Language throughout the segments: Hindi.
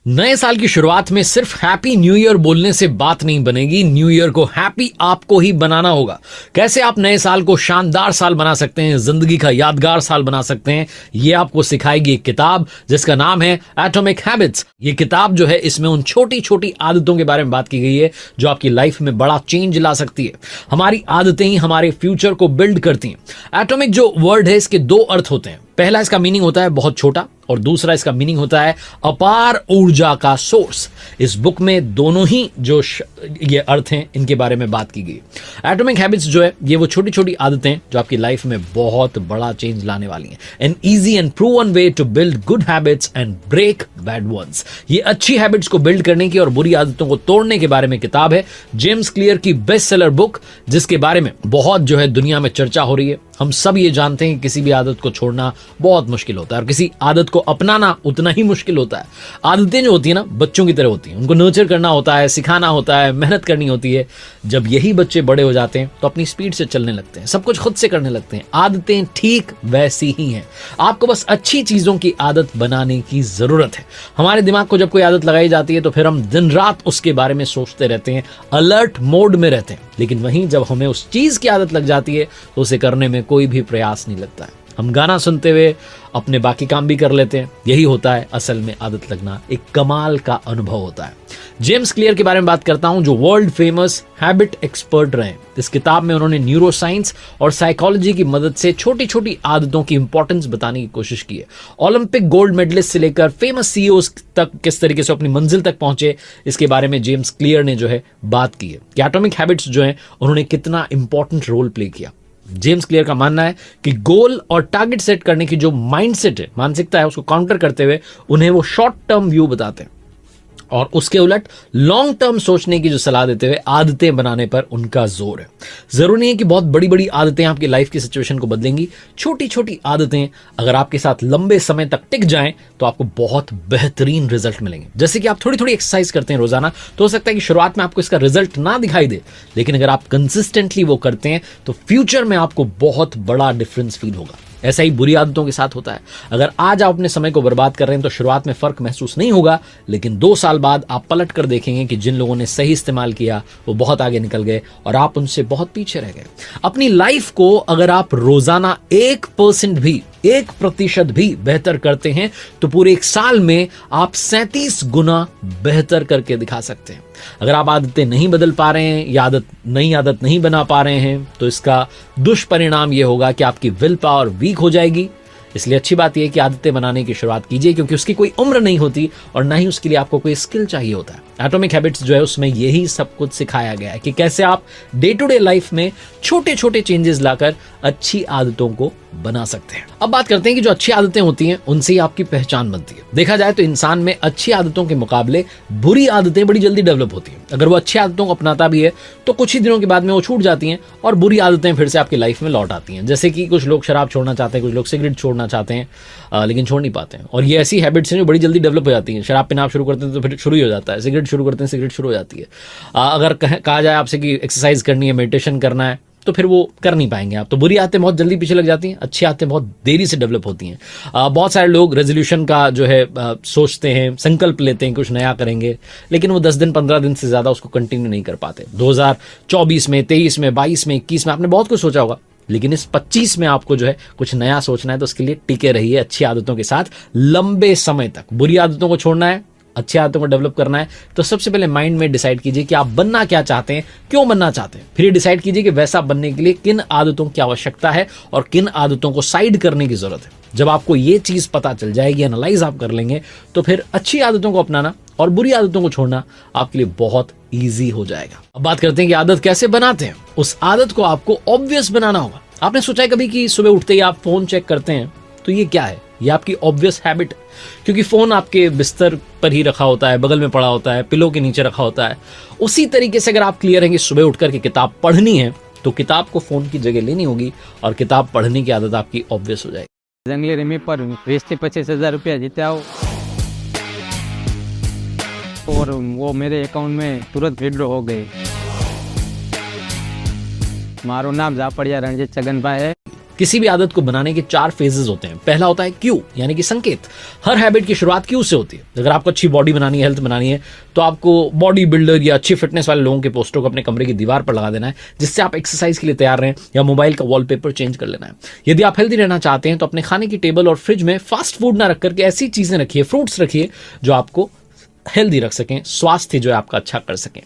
नए साल की शुरुआत में सिर्फ हैप्पी न्यू ईयर बोलने से बात नहीं बनेगी। न्यू ईयर को हैप्पी आपको ही बनाना होगा। कैसे आप नए साल को शानदार साल बना सकते हैं, जिंदगी का यादगार साल बना सकते हैं, ये आपको सिखाएगी एक किताब जिसका नाम है एटॉमिक हैबिट्स। ये किताब जो है, इसमें उन छोटी छोटी आदतों के बारे में बात की गई है जो आपकी लाइफ में बड़ा चेंज ला सकती है। हमारी आदतें ही हमारे फ्यूचर को बिल्ड करती हैं। एटॉमिक जो वर्ड है, इसके दो अर्थ होते हैं। पहला इसका मीनिंग होता है बहुत छोटा, और दूसरा इसका मीनिंग होता है अपार ऊर्जा का सोर्स। इस बुक में दोनों ही जो ये अर्थ हैं, इनके बारे में बात की गई। एटॉमिक हैबिट्स जो है, ये वो छोटी छोटी आदतें जो आपकी लाइफ में बहुत बड़ा चेंज लाने वाली हैं। An easy and proven way to build good habits and break bad ones. ये अच्छी हैबिट्स को बिल्ड करने की और बुरी आदतों को तोड़ने के बारे में किताब है। जेम्स क्लियर की बेस्ट सेलर बुक, जिसके बारे में बहुत जो है दुनिया में चर्चा हो रही है। हम सब ये जानते हैं कि किसी भी आदत को छोड़ना बहुत मुश्किल होता है और किसी आदत को अपनाना उतना ही मुश्किल होता है। आदतें जो होती है ना, बच्चों की तरह होती हैं। उनको नर्चर करना होता है, सिखाना होता है, मेहनत करनी होती है। जब यही बच्चे बड़े हो जाते हैं तो अपनी स्पीड से चलने लगते हैं, सब कुछ खुद से करने लगते हैं। आदतें ठीक वैसी ही हैं। आपको बस अच्छी चीजों की आदत बनाने की जरूरत है। हमारे दिमाग को जब कोई आदत लगाई जाती है तो फिर हम दिन रात उसके बारे में सोचते रहते हैं, अलर्ट मोड में रहते हैं। लेकिन वहीं जब हमें उस चीज की आदत लग जाती है तो उसे करने में कोई भी प्रयास नहीं लगता है। हम गाना सुनते हुए अपने बाकी काम भी कर लेते हैं। यही होता है असल में आदत लगना। एक कमाल का अनुभव होता है। जेम्स क्लियर के बारे में बात करता हूं, जो वर्ल्ड फेमस हैबिट एक्सपर्ट रहे। इस किताब में उन्होंने न्यूरोसाइंस और साइकोलॉजी की मदद से छोटी छोटी आदतों की इंपॉर्टेंस बताने की कोशिश की है। ओलंपिक गोल्ड मेडलिस्ट से लेकर फेमस सीईओ तक किस तरीके से अपनी मंजिल तक पहुंचे, इसके बारे में जेम्स क्लियर ने जो है बात की है कि एटॉमिक हैबिट्स जो है, उन्होंने कितना इंपॉर्टेंट रोल प्ले किया। जेम्स क्लियर का मानना है कि गोल और टारगेट सेट करने की जो माइंडसेट है, मानसिकता है, उसको काउंटर करते हुए उन्हें वो शॉर्ट टर्म व्यू बताते हैं और उसके उलट लॉन्ग टर्म सोचने की जो सलाह देते हुए आदतें बनाने पर उनका जोर है। जरूरी नहीं है कि बहुत बड़ी बड़ी आदतें आपकी लाइफ की सिचुएशन को बदलेंगी। छोटी छोटी आदतें अगर आपके साथ लंबे समय तक टिक जाएं तो आपको बहुत बेहतरीन रिजल्ट मिलेंगे। जैसे कि आप थोड़ी थोड़ी एक्सरसाइज करते हैं रोजाना, तो हो सकता है कि शुरुआत में आपको इसका रिजल्ट ना दिखाई दे, लेकिन अगर आप कंसिस्टेंटली वो करते हैं तो फ्यूचर में आपको बहुत बड़ा डिफरेंस फील होगा। ऐसा ही बुरी आदतों के साथ होता है। अगर आज आप अपने समय को बर्बाद कर रहे हैं तो शुरुआत में फर्क महसूस नहीं होगा, लेकिन 2 साल बाद आप पलट कर देखेंगे कि जिन लोगों ने सही इस्तेमाल किया वो बहुत आगे निकल गए और आप उनसे बहुत पीछे रह गए। अपनी लाइफ को अगर आप रोजाना 1% भी, 1% भी बेहतर करते हैं तो पूरे 1 साल में आप 37 गुना बेहतर करके दिखा सकते हैं। अगर आप आदतें नहीं बदल पा रहे हैं या नई आदत नहीं बना पा रहे हैं तो इसका दुष्परिणाम यह होगा कि आपकी विल पावर वीक हो जाएगी। इसलिए अच्छी बात यह है कि आदतें बनाने की शुरुआत कीजिए, क्योंकि उसकी कोई उम्र नहीं होती और ना ही उसके लिए आपको कोई स्किल चाहिए होता है। एटॉमिक हैबिट्स जो है, उसमें यही सब कुछ सिखाया गया है कि कैसे आप डे टू डे लाइफ में छोटे छोटे चेंजेस लाकर अच्छी आदतों को बना सकते हैं। अब बात करते हैं कि जो अच्छी आदतें होती हैं उनसे ही आपकी पहचान बनती है। देखा जाए तो इंसान में अच्छी आदतों के मुकाबले बुरी आदतें बड़ी जल्दी डेवलप होती हैं। अगर वो अच्छी आदतों को अपनाता भी है तो कुछ ही दिनों के बाद में वो छूट जाती हैं और बुरी आदतें फिर से आपकी लाइफ में लौट आती हैं। जैसे कि कुछ लोग शराब छोड़ना चाहते हैं, कुछ लोग सिगरेट छोड़ना चाहते हैं, लेकिन छोड़ नहीं पाते हैं। और ये ऐसी हैबिट्स हैं जो बड़ी जल्दी डेवलप हो जाती हैं। शराब पीना आप शुरू करते हैं तो फिर शुरू ही हो जाता है, सिगरेट शुरू करते हैं सिगरेट शुरू हो जाती है। अगर कहा जाए आपसे कि एक्सरसाइज करनी है, मेडिटेशन करना है, तो फिर वो कर नहीं पाएंगे आप। तो बुरी आदतें बहुत जल्दी पीछे लग जाती हैं, अच्छी आदतें बहुत देरी से डेवलप होती हैं। बहुत सारे लोग रेजोल्यूशन का जो है सोचते हैं, संकल्प लेते हैं कुछ नया करेंगे, लेकिन वो 10 दिन 15 दिन से ज्यादा उसको कंटिन्यू नहीं कर पाते। 2024 में, 23 में, 22 में, 21 में आपने बहुत कुछ सोचा होगा, लेकिन इस 25 में आपको जो है कुछ नया सोचना है, तो उसके लिए टिके रहिए अच्छी आदतों के साथ लंबे समय तक। बुरी आदतों को छोड़ना है, अच्छी आदतों को डेवलप करना है, तो सबसे पहले माइंड में डिसाइड कीजिए कि आप बनना क्या चाहते हैं, क्यों बनना चाहते हैं। फिर ये डिसाइड कीजिए कि वैसा बनने के लिए किन आदतों की आवश्यकता है और किन आदतों को साइड करने की जरूरत है। जब आपको ये चीज पता चल जाएगी, एनालाइज आप कर लेंगे, तो फिर अच्छी आदतों को अपनाना और बुरी आदतों को छोड़ना आपके लिए बहुत ईजी हो जाएगा। अब बात करते हैं कि आदत कैसे बनाते हैं। उस आदत को आपको ऑब्वियस बनाना होगा। आपने सोचा है कभी कि सुबह उठते ही आप फोन चेक करते हैं? तो ये क्या है? ये आपकी ऑब्वियस हैबिट है, क्योंकि फोन आपके बिस्तर पर ही रखा होता है, बगल में पड़ा होता है, पिलो के नीचे रखा होता है। उसी तरीके से अगर आप क्लियर हैं कि सुबह उठकर के किताब पढ़नी है, तो किताब को फोन की जगह लेनी होगी और किताब पढ़ने की आदत आपकी ऑब्वियस हो जाएगी। जंगली रमी पर 20-25 रुपया जीते आओ और वो मेरे अकाउंट में तुरंत विड्रॉ हो गए। मारो नाम झापड़िया रणजीत छगनभाई है। किसी भी आदत को बनाने के 4 फेजेस होते हैं। पहला होता है क्यू, यानी कि संकेत। हर हैबिट की शुरुआत क्यू से होती है। अगर आपको अच्छी बॉडी बनानी है, हेल्थ बनानी है, तो आपको बॉडी बिल्डर या अच्छी फिटनेस वाले लोगों के पोस्टर को अपने कमरे की दीवार पर लगा देना है, जिससे आप एक्सरसाइज के लिए तैयार रहें, या मोबाइल का वॉलपेपर चेंज कर लेना है। यदि आप हेल्दी रहना चाहते हैं तो अपने खाने की टेबल और फ्रिज में फास्ट फूड ना रख करके ऐसी चीजें रखिए, फ्रूट्स रखिए जो आपको हेल्दी रख सकें, स्वास्थ्य जो है आपका अच्छा कर सकें।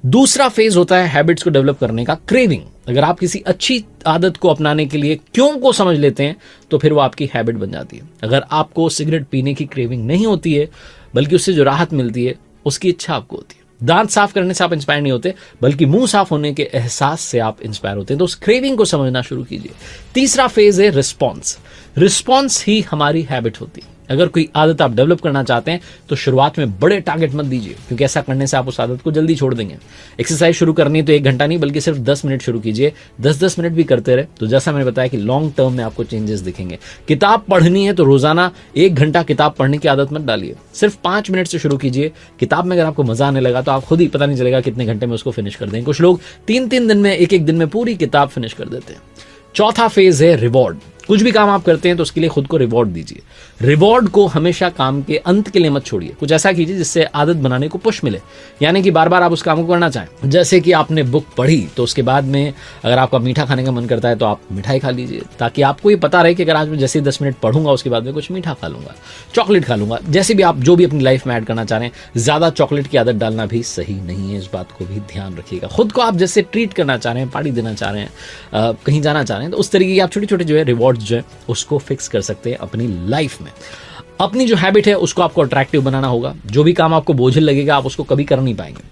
दूसरा फेज होता है हैबिट्स को डेवलप करने का, क्रेविंग। अगर आप किसी अच्छी आदत को अपनाने के लिए क्यों को समझ लेते हैं तो फिर वो आपकी हैबिट बन जाती है। अगर आपको सिगरेट पीने की क्रेविंग नहीं होती है, बल्कि उससे जो राहत मिलती है उसकी इच्छा आपको होती है। दांत साफ करने से आप इंस्पायर नहीं होते, बल्कि मुंह साफ होने के एहसास से आप इंस्पायर होते हैं। तो उस क्रेविंग को समझना शुरू कीजिए। तीसरा फेज है रिस्पॉन्स। रिस्पॉन्स ही हमारी हैबिट होती है। अगर कोई आदत आप डेवलप करना चाहते हैं तो शुरुआत में बड़े टारगेट मत दीजिए, क्योंकि ऐसा करने से आप उस आदत को जल्दी छोड़ देंगे। एक्सरसाइज शुरू करनी है तो 1 घंटा नहीं, बल्कि सिर्फ 10 मिनट शुरू कीजिए। 10-10 मिनट भी करते रहे तो जैसा मैंने बताया कि लॉन्ग टर्म में आपको चेंजेस दिखेंगे। किताब पढ़नी है तो रोजाना 1 घंटा किताब पढ़ने की आदत मत डालिए, सिर्फ 5 मिनट से शुरू कीजिए। किताब में अगर आपको मजा आने लगा तो आप खुद ही पता नहीं चलेगा कितने घंटे में उसको फिनिश कर देंगे। कुछ लोग 3-3 दिन में, 1-1 दिन में पूरी किताब फिनिश कर देते हैं। चौथा फेज है रिवॉर्ड। कुछ भी काम आप करते हैं तो उसके लिए खुद को रिवॉर्ड दीजिए। रिवॉर्ड को हमेशा काम के अंत के लिए मत छोड़िए। कुछ ऐसा कीजिए जिससे आदत बनाने को पुश मिले, यानी कि बार बार आप उस काम को करना चाहें। जैसे कि आपने बुक पढ़ी तो उसके बाद में अगर आपका मीठा खाने का मन करता है तो आप मिठाई खा लीजिए, ताकि आपको ये पता रहे कि अगर आज मैं जैसे 10 मिनट पढ़ूंगा उसके बाद में कुछ मीठा खा लूंगा, चॉकलेट खा लूंगा। जैसे भी आप जो भी अपनी लाइफ में ऐड करना चाह रहे हैं, ज्यादा चॉकलेट की आदत डालना भी सही नहीं है, इस बात को भी ध्यान रखिएगा। खुद को आप जैसे ट्रीट करना चाह रहे हैं, पार्टी देना चाह रहे हैं, कहीं जाना चाह रहे हैं, तो उस तरीके की आप छोटे छोटे जो है रिवॉर्ड जो है उसको फिक्स कर सकते हैं अपनी लाइफ में। अपनी जो हैबिट है उसको आपको अट्रैक्टिव बनाना होगा। जो भी काम आपको बोझिल लगेगा आप उसको कभी कर नहीं पाएंगे।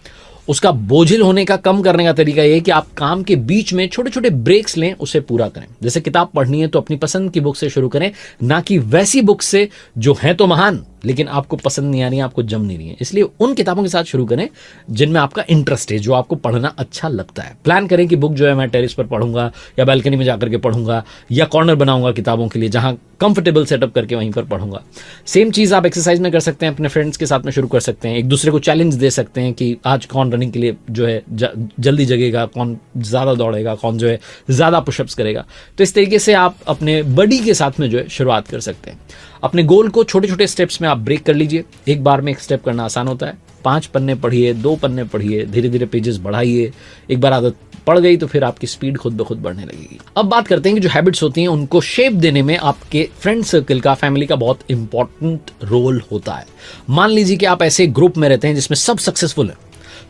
उसका बोझिल होने का कम करने का तरीका यह है कि आप काम के बीच में छोटे छोटे ब्रेक्स लें, उसे पूरा करें। जैसे किताब पढ़नी है तो अपनी पसंद की बुक से शुरू करें, ना कि वैसी बुक से जो है तो महान लेकिन आपको पसंद नहीं आ रही है, आपको जम नहीं रही है। इसलिए उन किताबों के साथ शुरू करें जिनमें आपका इंटरेस्ट है, जो आपको पढ़ना अच्छा लगता है। प्लान करें कि बुक जो है मैं टेरेस पर पढ़ूंगा, या बालकनी में जाकर के पढ़ूंगा, या कॉर्नर बनाऊंगा किताबों के लिए जहां कंफर्टेबल सेटअप करके वहीं पर पढ़ूंगा। सेम चीज आप एक्सरसाइज में कर सकते हैं, अपने फ्रेंड्स के साथ में शुरू कर सकते हैं। एक दूसरे को चैलेंज दे सकते हैं कि आज कौन रनिंग के लिए जो है जल्दी जगेगा, कौन ज्यादा दौड़ेगा, कौन जो है ज्यादा पुशअप्स करेगा। तो इस तरीके से आप अपने बडी के साथ में जो है शुरुआत कर सकते हैं। अपने गोल को छोटे छोटे स्टेप्स में आप ब्रेक कर लीजिए। एक बार में एक स्टेप करना आसान होता है। 5 पन्ने पढ़िए, 2 पन्ने पढ़िए, धीरे धीरे पेजेस बढ़ाइए। एक बार आदत पड़ गई तो फिर आपकी स्पीड खुद ब खुद बढ़ने लगेगी। अब बात करते हैं कि जो हैबिट्स होती हैं उनको शेप देने में आपके फ्रेंड सर्कल का, फैमिली का बहुत इंपॉर्टेंट रोल होता है। मान लीजिए कि आप ऐसे ग्रुप में रहते हैं जिसमें सब सक्सेसफुल है,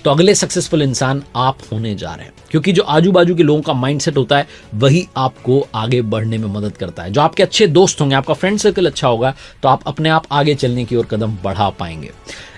तो अगले सक्सेसफुल इंसान आप होने जा रहे हैं, क्योंकि जो आजू बाजू के लोगों का माइंडसेट होता है वही आपको आगे बढ़ने में मदद करता है। जो आपके अच्छे दोस्त होंगे, आपका फ्रेंड सर्कल अच्छा होगा, तो आप अपने आप आगे चलने की ओर कदम बढ़ा पाएंगे।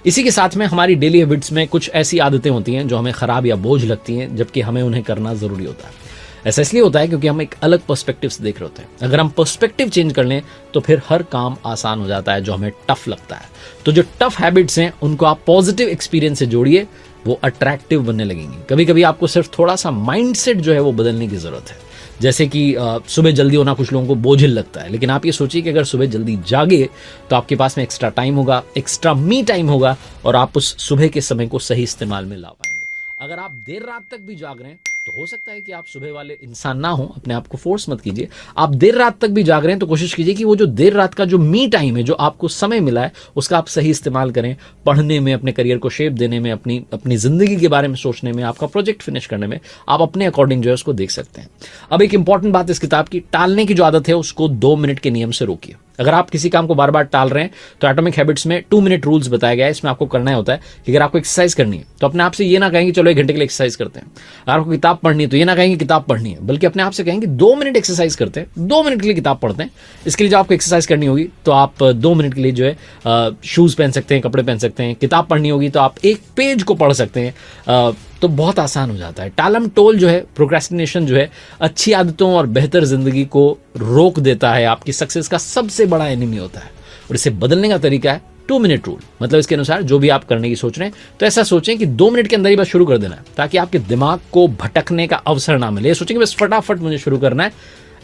इसी के साथ में हमारी डेली हैबिट्स में कुछ ऐसी आदतें होती हैं जो हमें खराब या बोझ लगती हैं, जबकि हमें उन्हें करना जरूरी होता है। ऐसा इसलिए होता है क्योंकि हम एक अलग पर्सपेक्टिव से देख रहे होते हैं। अगर हम पर्सपेक्टिव चेंज कर लें तो फिर हर काम आसान हो जाता है जो हमें टफ लगता है। तो जो टफ हैबिट्स हैं उनको आप पॉजिटिव एक्सपीरियंस से जोड़िए, वो अट्रैक्टिव बनने लगेंगी। कभी कभी आपको सिर्फ थोड़ा सा माइंडसेट जो है वो बदलने की जरूरत है। जैसे कि सुबह जल्दी होना कुछ लोगों को बोझिल लगता है, लेकिन आप ये सोचिए कि अगर सुबह जल्दी जागे तो आपके पास में एक्स्ट्रा टाइम होगा, एक्स्ट्रा मी टाइम होगा, और आप उस सुबह के समय को सही इस्तेमाल में ला पाएंगे। अगर आप देर रात तक भी जाग रहे हैं तो हो सकता है कि आप सुबह वाले इंसान ना हो, अपने आप को फोर्स मत कीजिए। आप देर रात तक भी जाग रहे हैं तो कोशिश कीजिए कि वो जो देर रात का जो मी टाइम है, जो आपको समय मिला है, उसका आप सही इस्तेमाल करें। पढ़ने में, अपने करियर को शेप देने में, अपनी जिंदगी के बारे में सोचने में, आपका प्रोजेक्ट फिनिश करने में आप अपने अकॉर्डिंग जो है उसको देख सकते हैं। अब एक इंपॉर्टेंट बात इस किताब की, टालने की जो आदत है उसको 2 मिनट के नियम से रोकिए। अगर आप किसी काम को बार बार टाल रहे हैं तो एटॉमिक हैबिट्स में 2 मिनट रूल्स बताया गया है। इसमें आपको करना होता है कि अगर आपको एक्सरसाइज करनी है तो अपने आप से ये ना कहेंगे चलो 1 घंटे के लिए एक्सरसाइज करते हैं। अगर आपको किताब पढ़नी है तो ये ना कहेंगे किताब पढ़नी है, बल्कि अपने आप से कहेंगे 2 मिनट एक्सरसाइज करते हैं, 2 मिनट के लिए किताब पढ़ते हैं। इसके लिए जो आपको एक्सरसाइज करनी होगी तो आप 2 मिनट के लिए जो है शूज पहन सकते हैं, कपड़े पहन सकते हैं। किताब पढ़नी होगी तो आप 1 पेज को पढ़ सकते हैं। तो बहुत आसान हो जाता है। टालम टोल जो है, प्रोक्रेस्टिनेशन जो है, अच्छी आदतों और बेहतर जिंदगी को रोक देता है। आपकी सक्सेस का सबसे बड़ा एनिमी होता है, और इसे बदलने का तरीका है 2 मिनट रूल। मतलब इसके अनुसार जो भी आप करने की सोच रहे हैं तो ऐसा सोचें कि 2 मिनट के अंदर ही बस शुरू कर देना है, ताकि आपके दिमाग को भटकने का अवसर ना मिले। सोचें कि बस फटाफट मुझे शुरू करना है,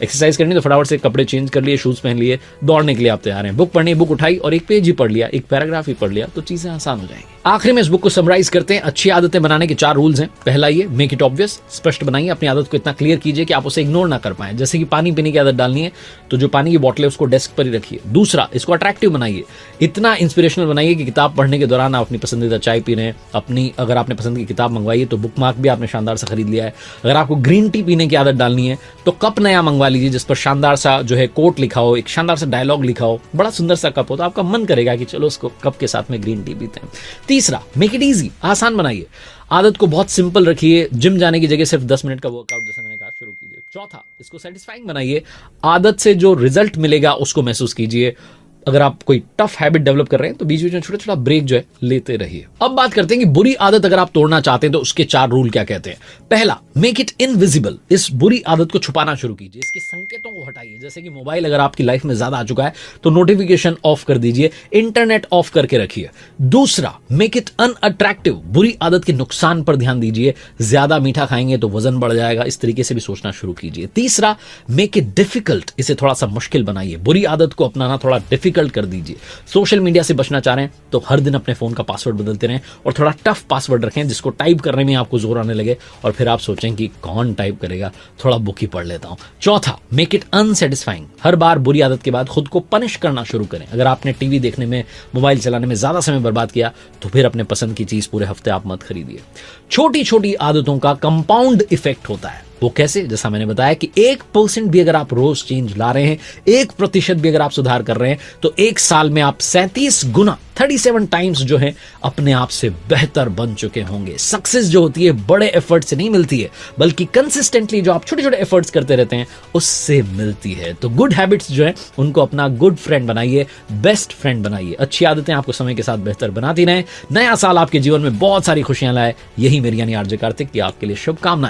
एक्सरसाइज करनी तो फटाफट से कपड़े चेंज कर लिए, शूज पहन लिए, दौड़ने के लिए आप तैयार हैं। बुक पढ़नी, बुक उठाई और एक पेज ही पढ़ लिया, एक पैराग्राफ ही पढ़ लिया, तो चीजें आसान हो जाएंगी। आखिर में इस बुक को समराइज करते हैं। अच्छी आदतें बनाने के 4 रूल्स हैं। पहला ये, मेक इट ऑब्वियस, स्पष्ट बनाइए, अपनी आदत को इतना क्लियर कीजिए कि आप उसे इग्नोर ना कर पाए। जैसे कि पानी पीने की आदत डालनी है तो जो पानी की बोतल है उसको डेस्क पर ही रखिए। दूसरा, इसको अट्रैक्टिव बनाइए, इतना इंस्पिरेशनल बनाइए कि किताब पढ़ने के दौरान आप अपनी पसंदीदा चाय पी रहे हैं। अपनी अगर आपने पसंद की किताब मंगवाई है तो बुक मार्क भी आपने शानदार सा खरीद लिया है। अगर आपको ग्रीन टी पीने की आदत डालनी है तो कप नया मंगवा लीजिए जिस पर शानदार सा जो है कोट लिखा हो, एक शानदार सा डायलॉग लिखा हो, बड़ा सुंदर सा कप हो, तो आपका मन करेगा कि चलो उसको कप के साथ में ग्रीन टी पीते हैं। तीसरा, मेक इट ईजी, आसान बनाइए, आदत को बहुत सिंपल रखिए। जिम जाने की जगह सिर्फ 10 मिनट का वर्कआउट जैसे मैंने कहा शुरू कीजिए। चौथा, इसको सेटिस्फाइंग बनाइए, आदत से जो रिजल्ट मिलेगा उसको महसूस कीजिए। अगर आप कोई टफ हैबिट डेवलप कर रहे हैं तो बीच बीच में छोटा छोटा ब्रेक जो है लेते रहिए। अब बात करते हैं कि बुरी आदत अगर आप तोड़ना चाहते हैं तो उसके 4 रूल क्या कहते हैं। पहला, मेक इट इनविजिबल, इस बुरी आदत को छुपाना शुरू कीजिए, इसके संकेतों को हटाइए। जैसे कि मोबाइल अगर आपकी लाइफ में ज्यादा आ चुका है तो नोटिफिकेशन ऑफ कर दीजिए, इंटरनेट ऑफ करके रखिए। दूसरा, मेक इट अनअट्रैक्टिव, बुरी आदत के नुकसान पर ध्यान दीजिए, ज्यादा मीठा खाएंगे तो वजन बढ़ जाएगा, इस तरीके से भी सोचना शुरू कीजिए। तीसरा, मेक इट डिफिकल्ट, इसे थोड़ा सा मुश्किल बनाइए, बुरी आदत को अपनाना थोड़ा डिफिकल्ट कर दीजिए। सोशल मीडिया से बचना चाह रहे हैं तो हर दिन अपने फोन का पासवर्ड बदलते रहें और थोड़ा टफ पासवर्ड रखें जिसको टाइप करने में आपको जोर आने लगे और फिर आप सोचें कि कौन टाइप करेगा, थोड़ा बुक ही पढ़ लेता हूं। चौथा, मेक इट अनसेटिस्फाइंग, हर बार बुरी आदत के बाद खुद को पनिश करना शुरू करें। अगर आपने टीवी देखने में, मोबाइल चलाने में ज्यादा समय बर्बाद किया तो फिर अपने पसंद की चीज पूरे हफ्ते आप मत खरीदिए। छोटी छोटी आदतों का कंपाउंड इफेक्ट होता है। वो कैसे? जैसा मैंने बताया कि 1% भी अगर आप रोज चेंज ला रहे हैं, 1% भी अगर आप सुधार कर रहे हैं तो 1 साल में आप 37 गुना 37 टाइम्स जो है अपने आप से बेहतर बन चुके होंगे। सक्सेस जो होती है बड़े एफर्ट से नहीं मिलती है बल्कि कंसिस्टेंटली जो आप छोटे छोटे एफर्ट्स करते रहते हैं उससे मिलती है। तो गुड हैबिट्स जो है उनको अपना गुड फ्रेंड बनाइए, बेस्ट फ्रेंड बनाइए। अच्छी आदतें आपको समय के साथ बेहतर बनाती रहें। नया साल आपके जीवन में बहुत सारी खुशियां लाए। यही मेरी यानी आरजे कार्तिक की आपके लिए शुभकामनाएं।